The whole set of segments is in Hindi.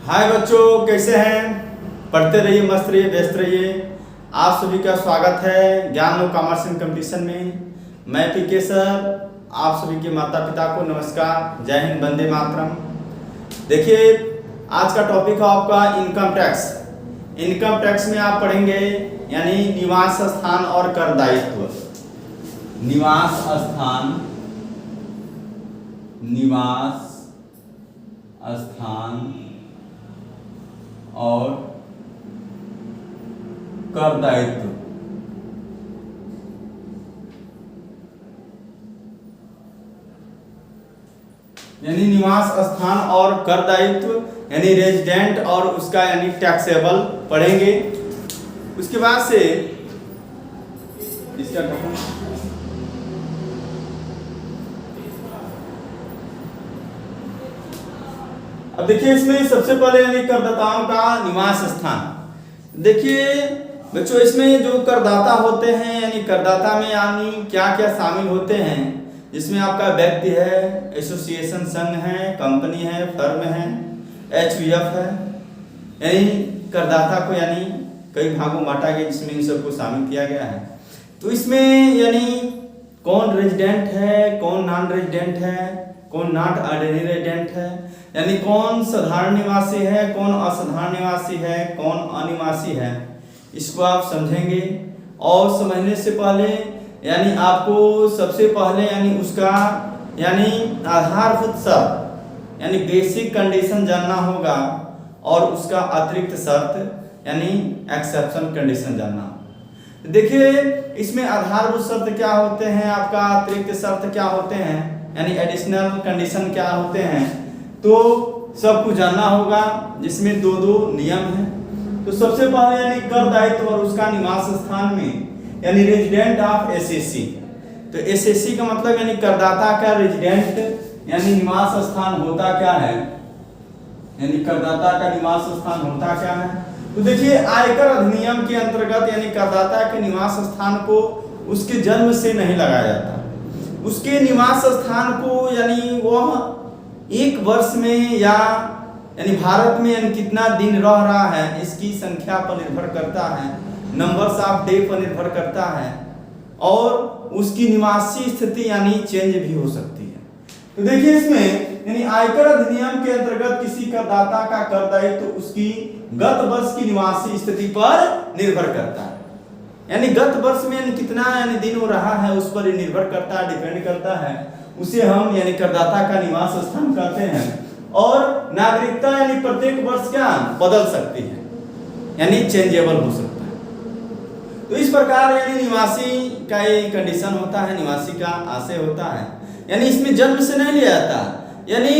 हाय बच्चों, कैसे हैं? पढ़ते रहिए, मस्त रहिए, व्यस्त रहिए। आप सभी का स्वागत है ज्ञान और कॉमर्स इन कंपटीशन में। मैं पीके सर, आप सभी के माता पिता को नमस्कार, जय हिंद, वंदे मातरम। देखिए, आज का टॉपिक है आपका इनकम टैक्स। इनकम टैक्स में आप पढ़ेंगे यानी निवास स्थान और कर दायित्व। निवास स्थान, और कर दायित्व। यानी निवास स्थान और कर दायित्व यानी रेजिडेंट और उसका यानी टैक्सेबल पढ़ेंगे। उसके बाद से इसका अब देखिए, इसमें सबसे पहले यानी करदाताओं का निवास स्थान। देखिए बच्चों, इसमें जो करदाता होते हैं यानी करदाता में यानी क्या क्या शामिल होते हैं, जिसमें आपका व्यक्ति है, एसोसिएशन संघ है, कंपनी है, फर्म है, एचयूएफ है। यानी करदाता को यानी कई भागों में बांटा गया, जिसमें इन सबको शामिल किया गया है। तो इसमें यानी कौन रेजिडेंट है, कौन नॉन रेजिडेंट है, कौन नॉट ऑर्डिनरी रेजिडेंट है, यानी कौन साधारण निवासी है, कौन असाधारण निवासी है, कौन अनिवासी है, इसको आप समझेंगे। और समझने से पहले यानी आपको सबसे पहले यानी उसका यानी आधारभूत शर्त यानी बेसिक कंडीशन जानना होगा, और उसका अतिरिक्त शर्त यानी एक्सेप्शन कंडीशन जानना। देखिए, इसमें आधारभूत शर्त क्या होते हैं, आपका अतिरिक्त शर्त क्या होते हैं, यानी एडिशनल कंडीशन क्या होते हैं, तो सबको जानना होगा, जिसमें दो नियम हैं। तो सबसे पहले यानी कर दायित्व और उसका निवास स्थान में यानी रेजिडेंट ऑफ एसएससी। तो एसएससी का मतलब यानी करदाता का रेजिडेंट यानी निवास स्थान होता क्या है, यानी करदाता का निवास स्थान होता क्या है। तो देखिए, आयकर अधिनियम के अंतर्गत यानी करदाता के निवास स्थान को उसके जन्म से नहीं लगाया जाता। उसके निवास स्थान को यानी वह एक वर्ष में यानी भारत में यानी कितना दिन रह रहा है, इसकी संख्या पर निर्भर करता है, नंबर्स ऑफ डे पर निर्भर करता है, और उसकी निवासी स्थिति यानी चेंज भी हो सकती है। तो देखिए, इसमें यानी आयकर अधिनियम के अंतर्गत किसी करदाता का कर दायित्व उसकी गत वर्ष की निवासी स्थिति पर निर्भर करता है। यानी गत वर्ष में यानी कितना यानी दिन हो रहा है, उस पर निर्भर करता है, डिपेंड करता है। उसे हम यानी करदाता का निवास स्थान कहते हैं। और नागरिकता यानी प्रत्येक वर्ष क्या बदल सकती है, यानी चेंजेबल हो सकता है। तो इस प्रकार यानी निवासी का एक कंडीशन होता है, निवासी का आशय होता है, यानी इसमें जन्म से नहीं लिया जाता, यानी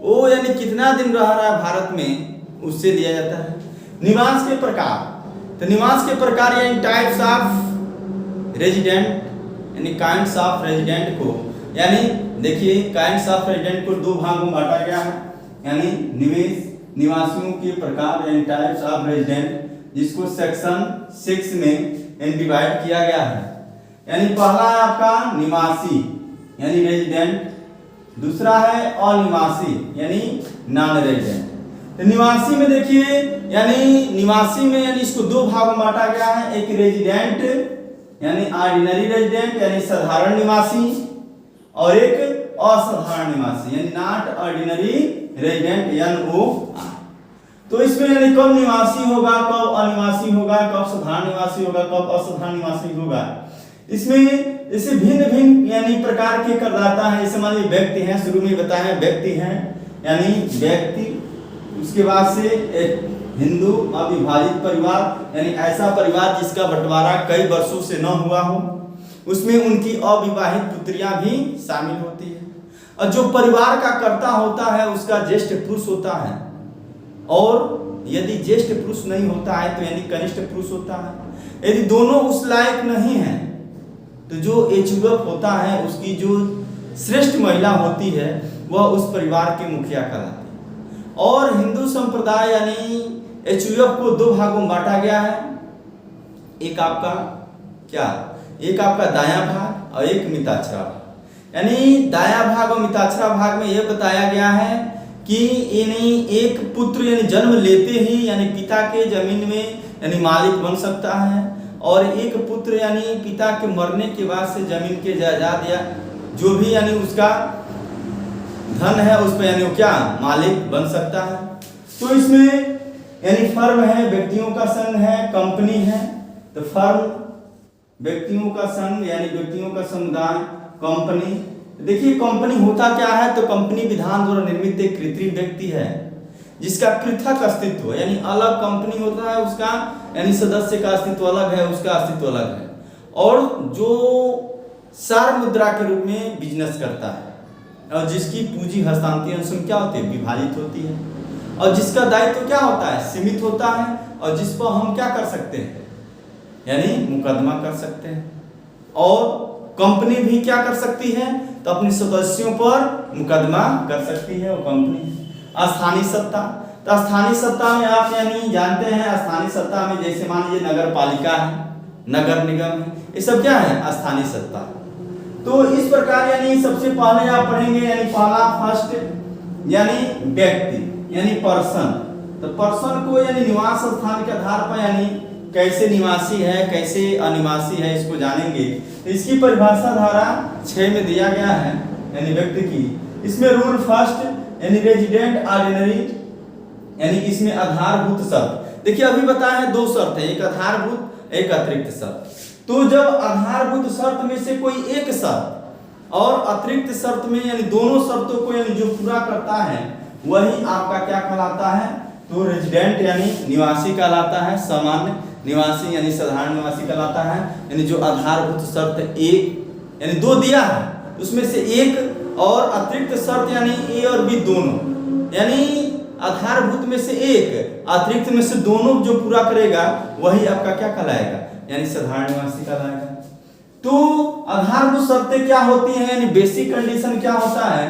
वो यानी कितना दिन रह रहा है भारत में, उससे लिया जाता है। निवास के प्रकार, तो निवास के प्रकार यानी टाइप्स ऑफ रेजिडेंट यानी काइंड्स ऑफ रेजिडेंट को यानी देखिए, काइंड्स ऑफ रेजिडेंट को दो भागों में बांटा गया है, यानी निवासियों के प्रकार यानी टाइप्स ऑफ रेजिडेंट, जिसको सेक्शन 6 में डिवाइड किया गया है। यानी पहला है आपका निवासी यानी रेजिडेंट, दूसरा है अनिवासी यानी नॉन रेजिडेंट। तो निवासी में देखिए, यानी निवासी में यानी इसको दो भागों में बांटा गया है, एक रेजिडेंट यानी ऑर्डिनरी रेजिडेंट यानी साधारण निवासी, और एक असाधारण निवासी यानी नॉट ऑर्डिनरी रेजिडेंट NOR। तो इसमें यानी कब निवासी होगा, कब अनिवासी होगा, कब साधारण निवासी होगा, कब असाधारण निवासी होगा, इसमें जैसे भिन्न भिन्न यानी प्रकार के करदाता हैं। जैसे मान लीजिए व्यक्ति हैं, शुरू में बताया व्यक्ति हैं यानी व्यक्ति, उसके बाद से एक हिंदू अविभाजित परिवार यानी ऐसा परिवार जिसका बंटवारा कई वर्षों से न हुआ हो, उसमें उनकी अविवाहित पुत्रियां भी शामिल होती है। और जो परिवार का कर्ता होता है उसका ज्येष्ठ पुरुष होता है, और यदि ज्येष्ठ पुरुष नहीं होता है तो यानी कनिष्ठ पुरुष होता है। यदि दोनों उस लायक नहीं है तो जो एचयूएफ होता है उसकी जो श्रेष्ठ महिला होती है वह उस परिवार के मुखिया कहलाती है। और हिंदू संप्रदाय यानी एचयूएफ को दो भागों में बांटा गया है, एक आपका क्या, एक आपका दायां भाग और एक मिताक्षरा भाग। यानी दायां भाग और मिताक्षरा भाग में यह बताया गया है कि यानी एक पुत्र यानी जन्म लेते ही यानी पिता के जमीन में यानी मालिक बन सकता है, और एक पुत्र यानी पिता के मरने के बाद से जमीन के जायदाद या जो भी यानी उसका धन है उस पर यानी वो क्या मालिक बन सकता है। तो इसमें यानी फर्म है, व्यक्तियों का संघ है, कंपनी है। तो फर्म व्यक्तियों का संघ यानी व्यक्तियों का समुदाय, कंपनी। देखिए कंपनी होता क्या है, तो कंपनी विधान द्वारा निर्मित एक कृत्रिम व्यक्ति है जिसका पृथक अस्तित्व यानी अलग कंपनी होता है, उसका यानी सदस्य का अस्तित्व अलग है, उसका अस्तित्व अलग है, और जो सार मुद्रा के रूप में बिजनेस करता है, और जिसकी पूंजी हस्तांतरण क्या होती है विभाजित होती है, और जिसका दायित्व क्या होता है सीमित होता है, और जिस पर हम क्या कर सकते हैं यानी मुकदमा कर सकते हैं। और कंपनी भी क्या कर सकती है, तो अपने सदस्यों पर मुकदमा कर सकती है वो कंपनी। स्थानीय सत्ता, तो स्थानीय सत्ता में आप यानी जानते हैं, स्थानीय सत्ता में जैसे मान लीजिए नगर पालिका है, नगर निगम है, ये सब क्या है स्थानीय सत्ता। तो इस प्रकार यानी सबसे पहले आप पढ़ेंगे यानी पहला फर्स्ट यानी व्यक्ति यानी पर्सन। तो पर्सन को यानी निवास स्थान के आधार पर यानी कैसे निवासी है कैसे अनिवासी है इसको जानेंगे। तो इसकी परिभाषा धारा 6 में दिया गया है यानी व्यक्ति की। इसमें रूल फर्स्ट यानी रेजिडेंट ऑर्डिनरी यानी इसमें आधारभूत शर्त। देखिए अभी बताया है 2 शर्त है, एक आधारभूत एक अतिरिक्त शर्त। तो जब आधारभूत शर्त में से कोई एक शर्त और अतिरिक्त शर्त में यानी दोनों शर्तों को यानी जो पूरा करता है वही आपका क्या कहलाता है, तो रेजिडेंट यानी निवासी कहलाता है, सामान्य निवासी यानी साधारण निवासी कहलाता है। यानी जो आधारभूत शर्त एक यानी 2 दिया है उसमें से एक और अतिरिक्त शर्त यानी ए और बी दोनों, यानी आधारभूत में से एक अतिरिक्त में से दोनों जो पूरा करेगा वही आपका क्या कहलाएगा यानी साधारण निवासी कहलाएगा। तो आधारभूत शर्तें क्या होती हैं यानी बेसिक कंडीशन क्या होता है,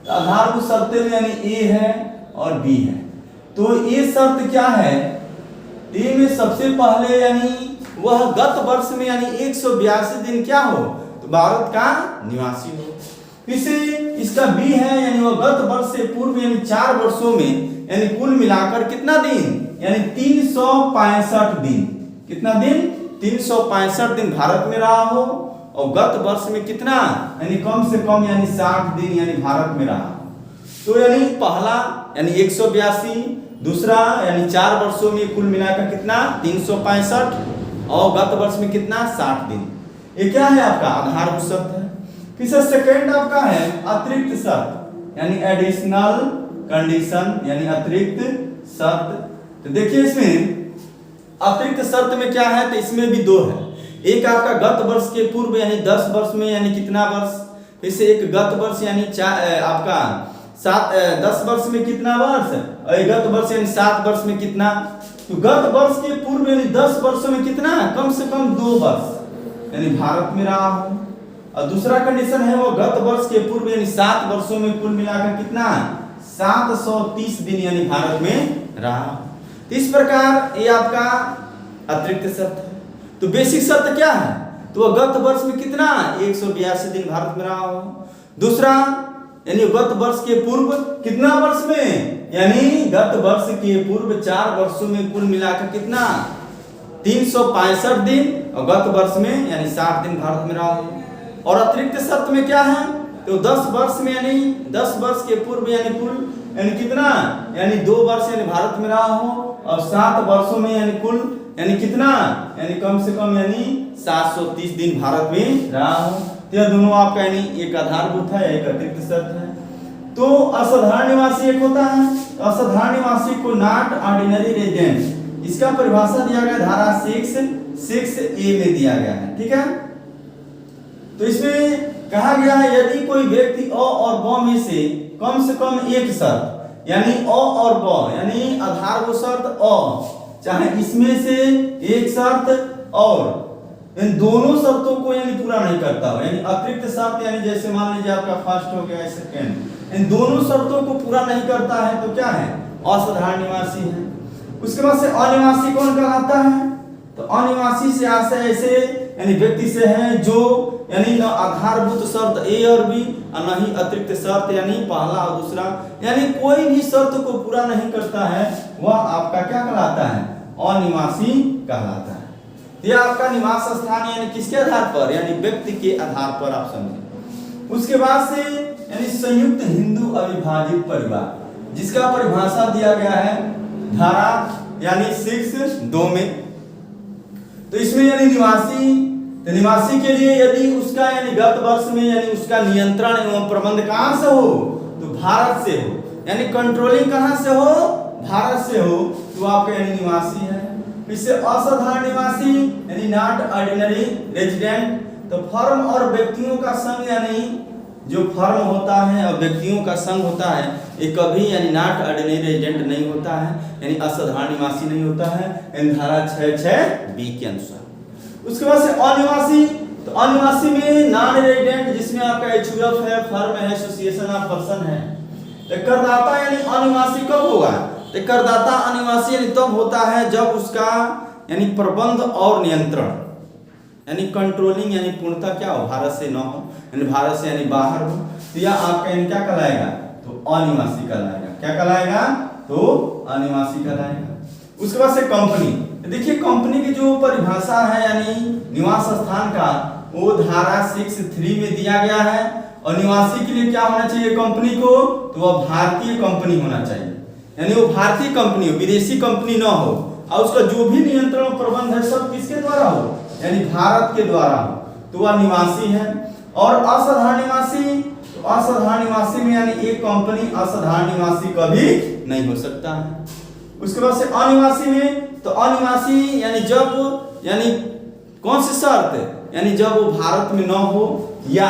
तो आधारभूत शर्तें में यानी ए है और बी है। तो ये शर्त क्या है, ए में सबसे पहले यानी वह गत वर्ष में यानी 182 दिन क्या हो, तो भारत का निवासी हो। इसे इसका बी है यानी वह गत वर्ष से पूर्व यानी 4 वर्षों में यानी कुल मिलाकर कितना दिन यानी 365 दिन, कितना दिन 365 दिन भारत में रहा हो, और गत वर्ष में कितना यानी कम से कम यानी 60 दिन यानी भारत में रहा। तो यानी पहला यानी 182, दूसरा यानी 4 वर्षों में कुल मिलाकर कितना 365, और गत वर्ष में कितना 60 दिन। ये क्या है आपका आधारभूत शर्त है। फिर सेकंड आपका है अतिरिक्त शर्त यानी एडिशनल कंडीशन यानी अतिरिक्त शर्त। तो देखिए इसमें अतिरिक्त शर्त में क्या है, तो इसमें भी 2 है। एक आपका गत वर्ष के पूर्व यानी 10 वर्ष में यानी कितना वर्ष, फिर से एक गत वर्ष यानी आपका 10 वर्ष में कितना वर्ष, और गत वर्ष यानी 7 वर्ष में कितना। तो गत वर्ष के पूर्व यानी 10 वर्षों में कितना कम से कम 2 वर्ष यानी भारत में रहा हो, और दूसरा कंडीशन है वो गत वर्ष के पूर्व यानी 7 वर्षों में कुल मिलाकर कितना 730 दिन यानी भारत में रहा। तो इस प्रकार ये आपका अतिरिक्त शर्त है। तो बेसिक शर्त क्या है, तो वह गत वर्ष में कितना 182 दिन भारत में रहा हो। दूसरा यानी गत वर्ष के पूर्व कितना वर्ष में यानी गत वर्ष के पूर्व 4 वर्षों में कुल मिलाकर कितना 365 दिन, और गत वर्ष में यानी 60 दिन भारत में रहा हो। और अतिरिक्त शर्त में क्या है, तो 10 वर्ष में यानी 10 वर्ष के पूर्व यानी कुल यानी कितना यानी 2 वर्ष यानी भारत में रहा हो, और 7 वर्षों में यानी कुल यानी कितना यानी कम से कम यानी 730 दिन भारत में रहा हो। तो यह दोनों आपका यानी एक आधारभूत है एक अतिरिक्त शर्त है। तो असाधारण निवासी एक होता है, तो असाधारण निवासी को नॉट ऑर्डिनरी रेजिडेंट, इसका परिभाषा दिया गया धारा 6A में दिया गया है, ठीक है। तो इसमें कहा गया है यदि कोई व्यक्ति अ और ब में से कम एक शर्त यानी अ और ब यानी आधारभूत शर्त अ चाहे इसमें से एक शर्त और इन दोनों शर्तों को यानी पूरा नहीं करता हो, यानी अतिरिक्त शर्त यानी जैसे मान लीजिए आपका फर्स्ट हो गया सेकंड, इन दोनों शर्तों को पूरा नहीं करता है तो क्या है असाधारण निवासी है। उसके बाद से अनिवासी कौन कहलाता है, तो अनिवासी से आशय ऐसे यानी व्यक्ति से है जो यानी न आधारभूत शर्त ए और बी और न ही अतिरिक्त शर्त यानी पहला और दूसरा, यानी कोई भी शर्त को पूरा नहीं करता है, वह आपका क्या कहलाता है? अनिवासी कहलाता है। यह आपका निवास स्थान यानी किसके आधार पर? यानी व्यक्ति के आधार पर आप समझे। उसके बाद से यानी संयुक्त हिंदू अविभाजित परिवार, जिसका परिभाषा दिया गया है धारा यानी 6(2) में। तो इसमें यानी निवासी के लिए यदि उसका यानी गत वर्ष में यानी उसका नियंत्रण एवं प्रबंध कहां से हो? तो भारत से हो, यानी कंट्रोलिंग कहां से हो? भारत से हो, तो आपका यानी निवासी है। इससे असाधारण निवासी यानी नॉट ऑर्डिनरी रेजिडेंट। तो फर्म और व्यक्तियों का संघ यानी जो फर्म होता है और व्यक्तियों का संघ होता है, ये कभी यानी नॉट ऑर्डिनरी रेजिडेंट नहीं होता है, यानी असाधारण निवासी नहीं होता है, इन धारा 6(6)(b) के अनुसार। उसके बाद से अनिवासी, तो अनिवासी में नॉन रेजिडेंट जिसमें आपका एचयूएफ है, फर्म है, एसोसिएशन ऑफ पर्सन है। तो करदाता यानी अनिवासी कब होगा? तो करदाता अनिवासी यानी तब होता है जब उसका यानी प्रबंध और नियंत्रण यानी कंट्रोलिंग यानी पूर्णतः क्या हो? भारत से न हो, यानी भारत से यानी बाहर हो, तो यह आपका यानी क्या कहलाएगा? तो अनिवासी कहलाएगा। क्या कहलाएगा? तो अनिवासी कहलाएगा। उसके बाद से कंपनी, देखिए कंपनी की जो परिभाषा है यानी निवास स्थान का, वो धारा 6(3) में दिया गया है। और निवासी के लिए क्या होना चाहिए कंपनी को? तो वह भारतीय कंपनी होना चाहिए, यानी वो भारतीय कंपनी हो, विदेशी कंपनी न हो, और उसका जो भी नियंत्रण और प्रबंध है सब किसके द्वारा हो? यानी भारत के द्वारा हो, तो वह निवासी है। और असाधारण निवासी, तो असाधारण निवासी में यानी एक कंपनी असाधारण निवासी कभी नहीं हो सकता है। उसके बाद से अनिवासी में, तो अनिवासी यानी जब यानी कौन सी शर्त? यानी जब वो भारत में न हो, या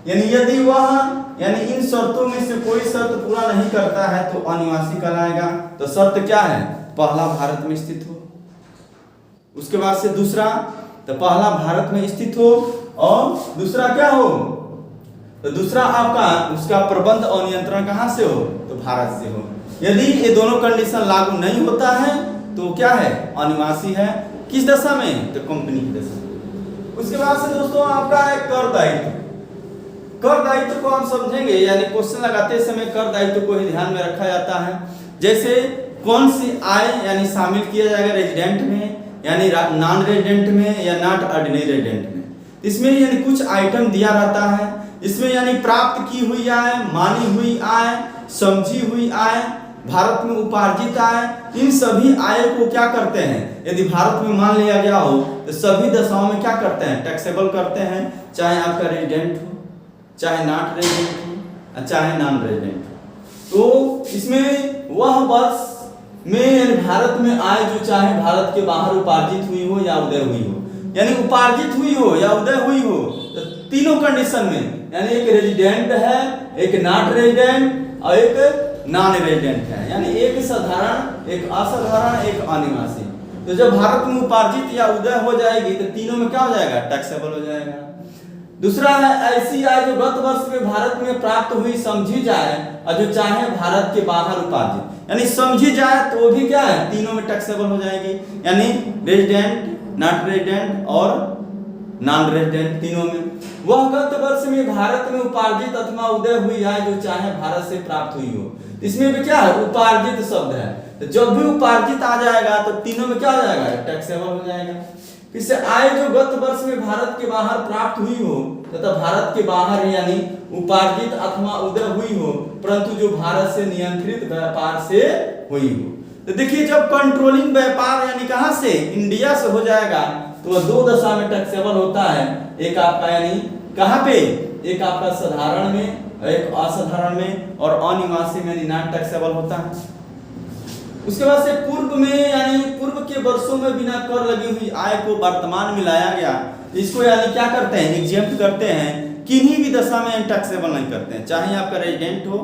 यानी यदि वह यानी इन शर्तों में से कोई शर्त पूरा नहीं करता है तो अनिवासी कहलाएगा। तो शर्त क्या है? पहला भारत में स्थित हो। उसके बाद से दूसरा, तो पहला भारत में स्थित हो, और दूसरा क्या हो? तो दूसरा आपका उसका प्रबंध और नियंत्रण कहां से हो? तो भारत से हो। यदि ये दोनों कंडीशन लागू नहीं होता है तो क्या है? अनिवासी है। किस दशा में? तो कंपनी की दशा में। उसके बाद से दोस्तों आपका है कर दायित्व। कर दायित्व को हम समझेंगे, यानी क्वेश्चन लगाते समय कर दायित्व को ही ध्यान में रखा जाता है। जैसे कौन सी आय यानी शामिल किया जाएगा रेजिडेंट में, यानी नॉन रेजिडेंट में या नॉट ऑर्डिनरी रेजिडेंट में। इसमें यानी कुछ आइटम दिया रहता है, इसमें यानी प्राप्त की हुई आय, मानी हुई आय, समझी हुई आय, भारत में उपार्जित आय, इन सभी आय को क्या करते हैं? यदि भारत में मान लिया गया हो तो सभी दशाओं में क्या करते हैं? टैक्सेबल करते हैं, चाहे आपका रेजिडेंट हो, चाहे नॉट रेजिडेंट हो, चाहे नॉन रेजिडेंट हो। तो इसमें वह वर्ष में भारत में आय जो चाहे भारत के बाहर उपार्जित हुई हो या उदय हुई हो, यानी उपार्जित हुई हो या उदय हुई हो, तो तीनों कंडीशन में यानी एक रेजिडेंट है, एक नॉट रेजिडेंट और एक नॉन रेजिडेंट है, यानी एक साधारण, एक असाधारण, एक अनिवासी। तो जब भारत में उपार्जित या उदय हो जाएगी तो तीनों में क्या हो जाएगा? टैक्सेबल हो जाएगा। दूसरा है ऐसी आय जो गत वर्ष में भारत में प्राप्त हुई समझी जाए और जो चाहे भारत के बाहर उपार्जित, यानी समझी जाए तो भी क्या है? तीनों में टैक्सेबल हो जाएगी, यानी रेजिडेंट, नॉट रेजिडेंट और नॉन रेजिडेंट तीनों में। वह गत वर्ष में भारत में उपार्जित अथवा उदय हुई आय जो चाहे भारत से प्राप्त हुई हो। इसमें भी क्या है? उपार्जित शब्द है, तो जब भी उपार्जित आ जाएगा तो तीनों में क्या हो जाएगा? टैक्सेबल हो जाएगा। इससे आय जो गत वर्ष में भारत के बाहर प्राप्त हुई हो तथा भारत के बाहर यानी उपार्जित अथवा उदय हुई हो, परंतु जो भारत से नियंत्रित व्यापार से हुई हो। तो देखिए जब कंट्रोलिंग व्यापार यानी कहां से? इंडिया से हो जाएगा तो वह दो दशा में टैक्सेबल होता है। एक आपका यानी कहां पे? एक आपका साधारण में, एक असाधारण में, और अनिवासी में यानी नॉन टैक्सेबल होता है। उसके बाद से पूर्व में यानी पूर्व के वर्षों में बिना कर लगी हुई आय को वर्तमान में लाया गया, इसको यानी क्या करते हैं? एग्जेम्प्ट करते हैं, किन्हीं भी दशा में टैक्सेबल नहीं करते हैं, चाहे आपका रेजिडेंट हो,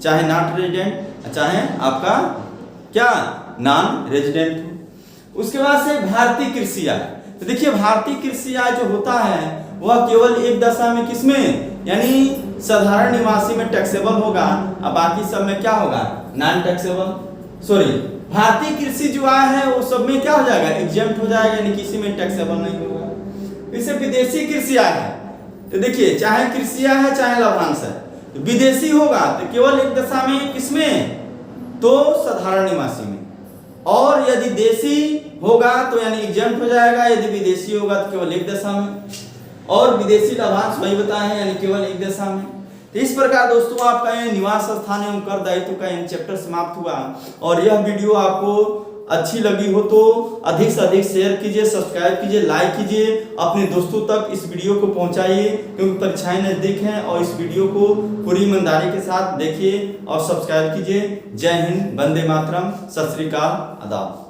चाहे नॉट रेजिडेंट, चाहे आपका क्या नॉन रेजिडेंट हो। उसके बाद से भारतीय कृषि आय। तो देखिए भारतीय कृषि आय जो होता है वह केवल एक दशा में किसमें? यानी साधारण निवासी में टैक्सेबल होगा और बाकी सब में क्या होगा? नॉन टैक्सेबल, सॉरी भारतीय कृषि जो आय है वो सब में क्या हो जाएगा? एग्जेम्प्ट हो जाएगा, यानी किसी में टैक्सेबल नहीं होगा। इससे विदेशी कृषि आय है, तो देखिए चाहे कृषिया है चाहे लाभांश है, तो विदेशी होगा तो केवल एक दशा में, किसमें, तो साधारण निवासी में, और यदि देशी होगा तो यानी एग्जम्प्ट हो जाएगा, यदि विदेशी होगा तो केवल एक दशा में, और विदेशी लाभांश वही बताए हैं यानी केवल एक दशा में। तो इस प्रकार दोस्तों आपका ये निवास स्थान एवं कर दायित्व का चैप्टर समाप्त हुआ। और यह वीडियो आपको अच्छी लगी हो तो अधिक से अधिक शेयर कीजिए, सब्सक्राइब कीजिए, लाइक कीजिए, अपने दोस्तों तक इस वीडियो को पहुंचाइए, क्योंकि परीक्षाएं नजदीक हैं। और इस वीडियो को पूरी ईमानदारी के साथ देखिए और सब्सक्राइब कीजिए। जय हिंद, वंदे मातरम, सत श्री अकाल, आदाब।